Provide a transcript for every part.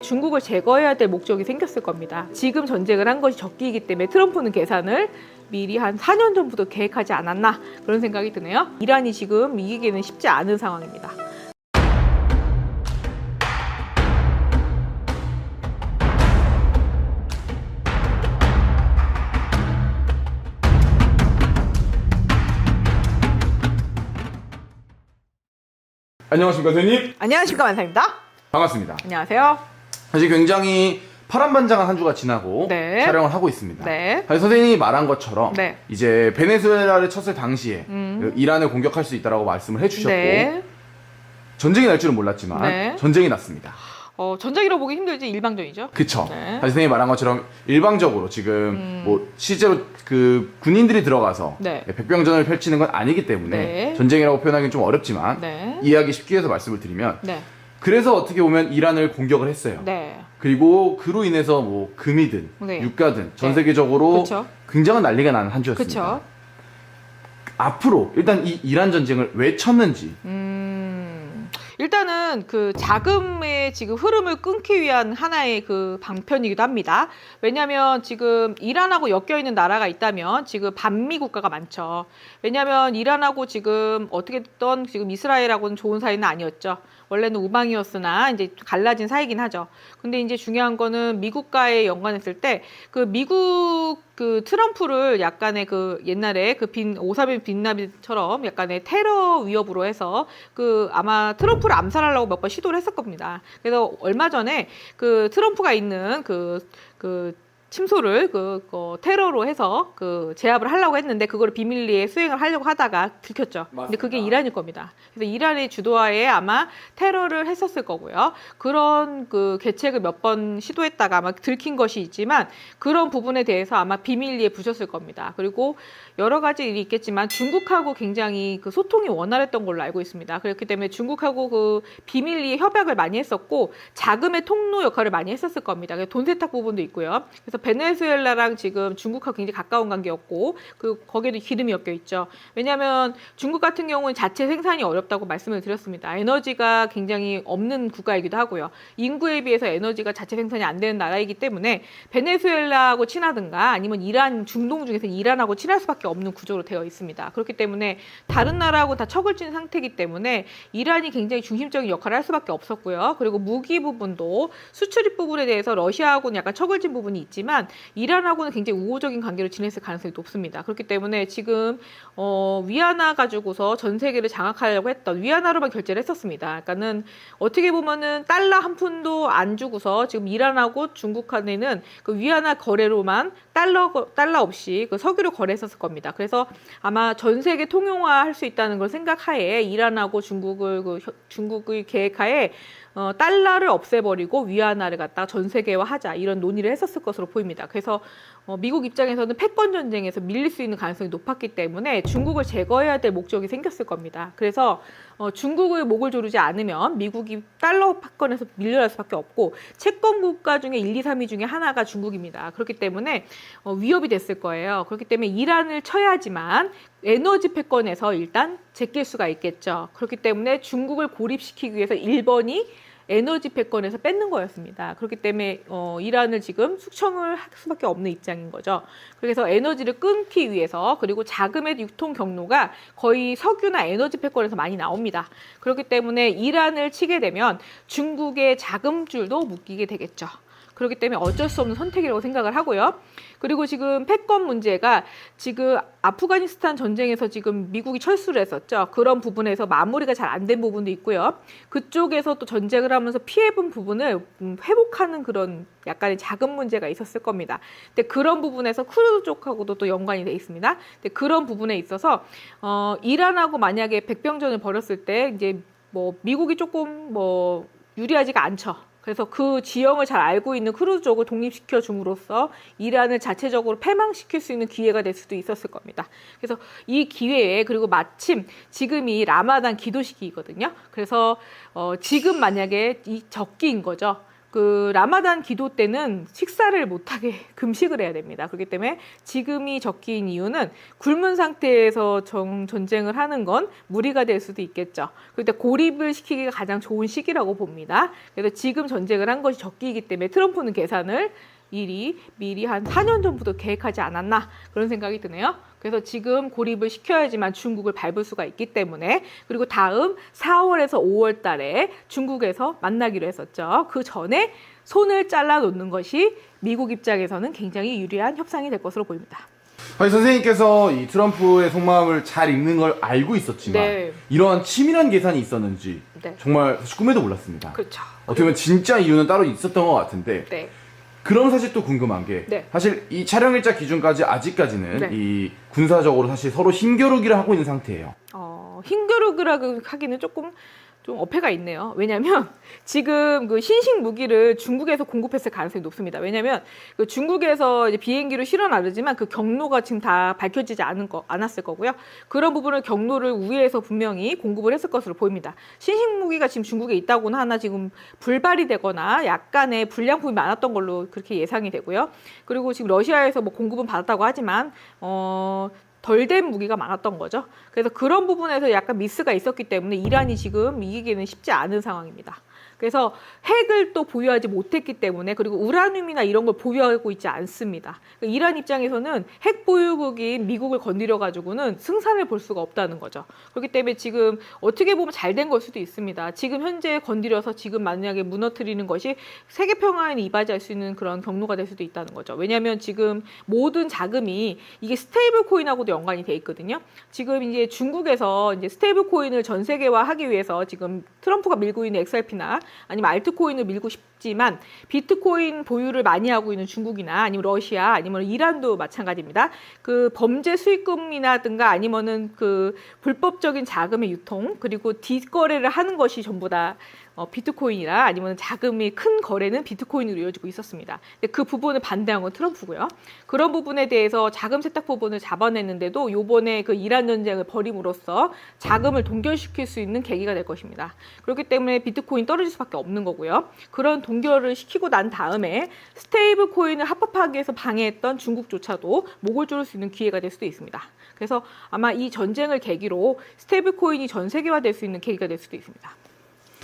중국을 제거해야 될 목적이 생겼을 겁니다. 지금 전쟁을 한 것이 적기이기 때문에 트럼프는 계산을 미리 한 4년 전부터 계획하지 않았나 그런 생각이 드네요. 이란이 지금 이기기는 쉽지 않은 상황입니다. 안녕하십니까 선생님. 안녕하십니까, 만사입니다. 반갑습니다. 안녕하세요. 사실 굉장히 파란만장한 한 주가 지나고 네. 촬영을 하고 있습니다. 네. 사실 선생님이 말한 것처럼 네. 이제 베네수엘라를 쳤을 당시에 이란을 공격할 수 있다라고 말씀을 해주셨고 네. 전쟁이 날 줄은 몰랐지만 네. 전쟁이 났습니다. 전쟁이라고 보기 힘들지 일방전이죠. 그쵸. 네. 사실 선생님이 말한 것처럼 일방적으로 지금 뭐 실제로 그 군인들이 들어가서 네. 백병전을 펼치는 건 아니기 때문에 네. 전쟁이라고 표현하기는 좀 어렵지만 네. 이해하기 쉽게 해서 말씀을 드리면 네. 그래서 어떻게 보면 이란을 공격을 했어요. 네. 그리고 그로 인해서 뭐 금이든 네. 유가든 전 네. 세계적으로 그쵸. 굉장한 난리가 나는 한 주였습니다. 그쵸. 앞으로 일단 이 이란 전쟁을 왜 쳤는지 일단은 그 자금의 지금 흐름을 끊기 위한 하나의 그 방편이기도 합니다. 왜냐하면 지금 이란하고 엮여 있는 나라가 있다면 지금 반미 국가가 많죠. 왜냐하면 이란하고 지금 어떻게 됐던 지금 이스라엘하고는 좋은 사이는 아니었죠. 원래는 우방이었으나 이제 갈라진 사이긴 하죠. 근데 이제 중요한 거는 미국과의 연관했을 때 그 미국 그 트럼프를 약간의 그 옛날에 그 오사마 빈라덴처럼 약간의 테러 위협으로 해서 그 아마 트럼프를 암살하려고 몇 번 시도를 했을 겁니다. 그래서 얼마 전에 그 트럼프가 있는 그 침소를 테러로 해서 그 제압을 하려고 했는데 그걸 비밀리에 수행을 하려고 하다가 들켰죠. 맞습니다. 근데 그게 이란일 겁니다. 그래서 이란의 주도하에 아마 테러를 했었을 거고요. 그런 그 계책을 몇 번 시도했다가 아마 들킨 것이 있지만 그런 부분에 대해서 아마 비밀리에 부셨을 겁니다. 그리고 여러 가지 일이 있겠지만 중국하고 굉장히 그 소통이 원활했던 걸로 알고 있습니다. 그렇기 때문에 중국하고 그 비밀리에 협약을 많이 했었고 자금의 통로 역할을 많이 했었을 겁니다. 돈 세탁 부분도 있고요. 그래서 베네수엘라랑 지금 중국하고 굉장히 가까운 관계였고 그 거기에도 기름이 엮여 있죠. 왜냐하면 중국 같은 경우는 자체 생산이 어렵다고 말씀을 드렸습니다. 에너지가 굉장히 없는 국가이기도 하고요. 인구에 비해서 에너지가 자체 생산이 안 되는 나라이기 때문에 베네수엘라하고 친하든가 아니면 이란 중동 중에서 이란하고 친할 수밖에 없는 구조로 되어 있습니다. 그렇기 때문에 다른 나라하고 다 척을 진 상태이기 때문에 이란이 굉장히 중심적인 역할을 할 수밖에 없었고요. 그리고 무기 부분도 수출입 부분에 대해서 러시아하고는 약간 척을 진 부분이 있지만 이란하고는 굉장히 우호적인 관계를 지냈을 가능성이 높습니다. 그렇기 때문에 지금 위안화 가지고서 전 세계를 장악하려고 했던 위안화로만 결제를 했었습니다. 그러니까는 어떻게 보면은 달러 한 푼도 안 주고서 지금 이란하고 중국 간에는 그 위안화 거래로만 달러 없이 그 석유를 거래했었을 겁니다. 그래서 아마 전 세계 통용화할 수 있다는 걸 생각하에 이란하고 중국의 계획하에 달러를 없애버리고 위안화를 갖다가 전 세계화하자 이런 논의를 했었을 것으로 보입니다. 그래서 미국 입장에서는 패권 전쟁에서 밀릴 수 있는 가능성이 높았기 때문에 중국을 제거해야 될 목적이 생겼을 겁니다. 그래서 중국의 목을 조르지 않으면 미국이 달러 패권에서 밀려날 수밖에 없고 채권 국가 중에 1, 2, 3위 중에 하나가 중국입니다. 그렇기 때문에 위협이 됐을 거예요. 그렇기 때문에 이란을 쳐야지만 에너지 패권에서 일단 제낄 수가 있겠죠. 그렇기 때문에 중국을 고립시키기 위해서 일본이 에너지 패권에서 뺏는 거였습니다. 그렇기 때문에 이란을 지금 숙청을 할 수밖에 없는 입장인 거죠. 그래서 에너지를 끊기 위해서 그리고 자금의 유통 경로가 거의 석유나 에너지 패권에서 많이 나옵니다. 그렇기 때문에 이란을 치게 되면 중국의 자금줄도 묶이게 되겠죠. 그렇기 때문에 어쩔 수 없는 선택이라고 생각을 하고요. 그리고 지금 패권 문제가 지금 아프가니스탄 전쟁에서 지금 미국이 철수를 했었죠. 그런 부분에서 마무리가 잘 안 된 부분도 있고요. 그쪽에서 또 전쟁을 하면서 피해본 부분을 회복하는 그런 약간의 자금 문제가 있었을 겁니다. 근데 그런 부분에서 쿠르드 쪽하고도 또 연관이 돼 있습니다. 근데 그런 부분에 있어서 이란하고 만약에 백병전을 벌였을 때 이제 뭐 미국이 조금 뭐 유리하지가 않죠. 그래서 그 지형을 잘 알고 있는 쿠르드 쪽을 독립시켜 줌으로써 이란을 자체적으로 패망시킬 수 있는 기회가 될 수도 있었을 겁니다. 그래서 이 기회에 그리고 마침 지금이 라마단 기도 시기이거든요. 그래서 지금 만약에 이 적기인 거죠. 그 라마단 기도 때는 식사를 못하게 금식을 해야 됩니다. 그렇기 때문에 지금이 적기인 이유는 굶은 상태에서 전쟁을 하는 건 무리가 될 수도 있겠죠. 그때 고립을 시키기가 가장 좋은 시기라고 봅니다. 그래서 지금 전쟁을 한 것이 적기이기 때문에 트럼프는 계산을 미리 한 4년 전부터 계획하지 않았나 그런 생각이 드네요. 그래서 지금 고립을 시켜야지만 중국을 밟을 수가 있기 때문에, 그리고 다음 4월에서 5월 달에 중국에서 만나기로 했었죠. 그 전에 손을 잘라 놓는 것이 미국 입장에서는 굉장히 유리한 협상이 될 것으로 보입니다. 아니, 선생님께서 이 트럼프의 속마음을 잘 읽는 걸 알고 있었지만 네. 이러한 치밀한 계산이 있었는지 네. 정말 사실 꿈에도 몰랐습니다. 그렇죠. 어떻게 보면 진짜 이유는 따로 있었던 것 같은데 네. 그럼 사실 또 궁금한 게 네. 사실 이 촬영일자 기준까지 아직까지는 네. 이 군사적으로 사실 서로 힘겨루기를 하고 있는 상태예요. 힘겨루기라고 하기는 좀 어폐가 있네요. 왜냐하면 지금 그 신식 무기를 중국에서 공급했을 가능성이 높습니다. 왜냐하면 그 중국에서 이제 비행기로 실어 나르지만 그 경로가 지금 다 밝혀지지 않았을 거고요. 그런 부분을 경로를 우회해서 분명히 공급을 했을 것으로 보입니다. 신식 무기가 지금 중국에 있다고는 하나 지금 불발이 되거나 약간의 불량품이 많았던 걸로 그렇게 예상이 되고요. 그리고 지금 러시아에서 뭐 공급은 받았다고 하지만 덜 된 무기가 많았던 거죠. 그래서 그런 부분에서 약간 미스가 있었기 때문에 이란이 지금 이기기는 쉽지 않은 상황입니다. 그래서 핵을 또 보유하지 못했기 때문에, 그리고 우라늄이나 이런 걸 보유하고 있지 않습니다. 그러니까 이란 입장에서는 핵 보유국인 미국을 건드려 가지고는 승산을 볼 수가 없다는 거죠. 그렇기 때문에 지금 어떻게 보면 잘 된 걸 수도 있습니다. 지금 현재 건드려서 지금 만약에 무너뜨리는 것이 세계 평화에 이바지할 수 있는 그런 경로가 될 수도 있다는 거죠. 왜냐하면 지금 모든 자금이 이게 스테이블 코인하고도 연관이 돼 있거든요. 지금 이제 중국에서 이제 스테이블 코인을 전 세계화하기 위해서 지금 트럼프가 밀고 있는 XRP나 아니면 알트코인을 밀고 싶지만 비트코인 보유를 많이 하고 있는 중국이나 아니면 러시아 아니면 이란도 마찬가지입니다. 그 범죄 수익금이라든가 아니면은 그 불법적인 자금의 유통 그리고 뒷거래를 하는 것이 전부 다 비트코인이나 아니면 자금이 큰 거래는 비트코인으로 이어지고 있었습니다. 근데 그 부분을 반대한 건 트럼프고요. 그런 부분에 대해서 자금 세탁 부분을 잡아냈는데도 요번에 그 이란 전쟁을 벌임으로써 자금을 동결시킬 수 있는 계기가 될 것입니다. 그렇기 때문에 비트코인 떨어질 수밖에 없는 거고요. 그런 동결을 시키고 난 다음에 스테이블 코인을 합법하기 위해서 방해했던 중국조차도 목을 조를 수 있는 기회가 될 수도 있습니다. 그래서 아마 이 전쟁을 계기로 스테이블 코인이 전 세계화될 수 있는 계기가 될 수도 있습니다.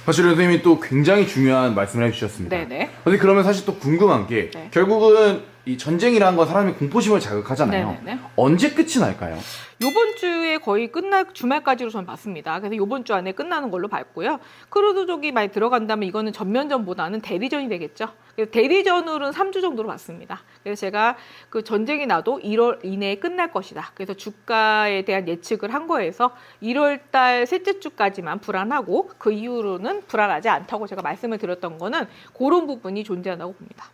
사실 선생님이 또 굉장히 중요한 말씀을 해주셨습니다. 네네. 근데 그러면 사실 또 궁금한 게 네. 결국은 이 전쟁이라는 건 사람의 공포심을 자극하잖아요. 네네네. 언제 끝이 날까요? 요번 주에 거의 주말까지로 저는 봤습니다. 그래서 요번 주 안에 끝나는 걸로 봤고요. 크루드족이 많이 들어간다면 이거는 전면전보다는 대리전이 되겠죠. 그래서 대리전으로는 3주 정도로 봤습니다. 그래서 제가 그 전쟁이 나도 1월 이내에 끝날 것이다. 그래서 주가에 대한 예측을 한 거에서 1월 달 셋째 주까지만 불안하고 그 이후로는 불안하지 않다고 제가 말씀을 드렸던 거는 그런 부분이 존재한다고 봅니다.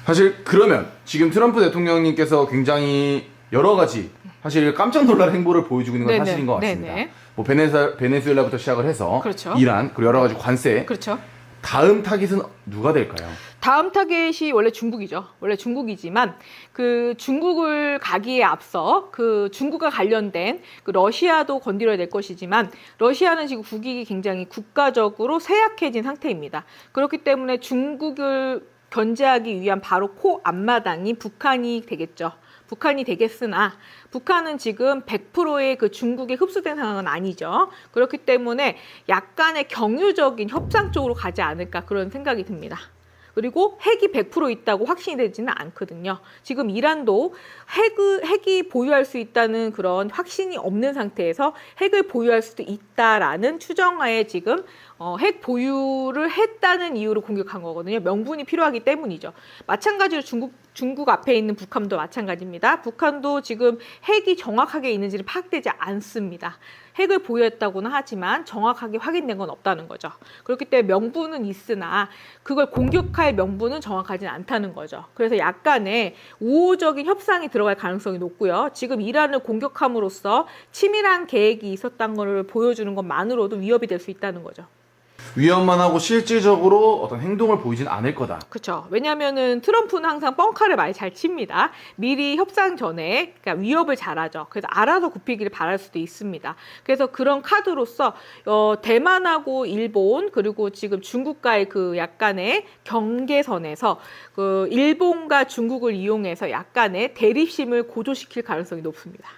사실 그러면 지금 트럼프 대통령님께서 굉장히 여러 가지 사실 깜짝 놀랄 행보를 보여주고 있는 건 네네. 사실인 것 같습니다. 네네. 뭐 베네수엘라부터 시작을 해서 그렇죠. 이란 그리고 여러 가지 관세. 그렇죠. 다음 타깃은 누가 될까요? 다음 타겟이 원래 중국이죠. 원래 중국이지만 그 중국을 가기에 앞서 그 중국과 관련된 그 러시아도 건드려야 될 것이지만 러시아는 지금 국익이 굉장히 국가적으로 쇠약해진 상태입니다. 그렇기 때문에 중국을 견제하기 위한 바로 코 앞마당이 북한이 되겠죠. 북한이 되겠으나 북한은 지금 100%의 그 중국에 흡수된 상황은 아니죠. 그렇기 때문에 약간의 경유적인 협상 쪽으로 가지 않을까 그런 생각이 듭니다. 그리고 핵이 100% 있다고 확신이 되지는 않거든요. 지금 이란도 핵이 보유할 수 있다는 그런 확신이 없는 상태에서 핵을 보유할 수도 있다라는 추정하에 지금 핵 보유를 했다는 이유로 공격한 거거든요. 명분이 필요하기 때문이죠. 마찬가지로 중국 앞에 있는 북한도 마찬가지입니다. 북한도 지금 핵이 정확하게 있는지는 파악되지 않습니다. 핵을 보유했다고는 하지만 정확하게 확인된 건 없다는 거죠. 그렇기 때문에 명분은 있으나 그걸 공격할 명분은 정확하지는 않다는 거죠. 그래서 약간의 우호적인 협상이 들어갈 가능성이 높고요. 지금 이란을 공격함으로써 치밀한 계획이 있었다는 것을 보여주는 것만으로도 위협이 될 수 있다는 거죠. 위험만 하고 실질적으로 어떤 행동을 보이진 않을 거다. 그렇죠. 왜냐하면은 트럼프는 항상 뻥카를 많이 잘 칩니다. 미리 협상 전에 그러니까 위협을 잘하죠. 그래서 알아서 굽히기를 바랄 수도 있습니다. 그래서 그런 카드로서 대만하고 일본 그리고 지금 중국과의 그 약간의 경계선에서 그 일본과 중국을 이용해서 약간의 대립심을 고조시킬 가능성이 높습니다.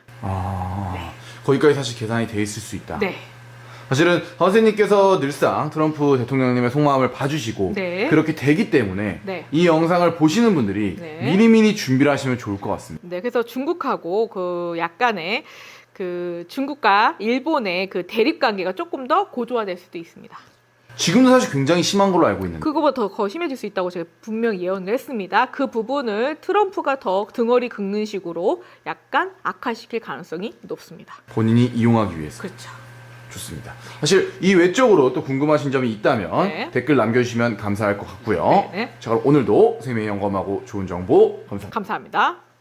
거기까지 사실 계산이 돼 있을 수 있다. 네. 사실은 선생님께서 늘상 트럼프 대통령님의 속마음을 봐주시고 네. 그렇게 되기 때문에 네. 이 영상을 보시는 분들이 네. 미리미리 준비를 하시면 좋을 것 같습니다. 네, 그래서 중국하고 그 약간의 그 중국과 일본의 그 대립 관계가 조금 더 고조화될 수도 있습니다. 지금도 사실 굉장히 심한 걸로 알고 있는데 그거보다 더 심해질 수 있다고 제가 분명히 예언을 했습니다. 그 부분을 트럼프가 더 등어리 긁는 식으로 약간 악화시킬 가능성이 높습니다. 본인이 이용하기 위해서. 그렇죠. 좋습니다. 사실 이 외적으로 또 궁금하신 점이 있다면 네. 댓글 남겨주시면 감사할 것 같고요. 네, 네. 자, 그럼 오늘도 생명이 영검하고 좋은 정보 감사합니다. 감사합니다.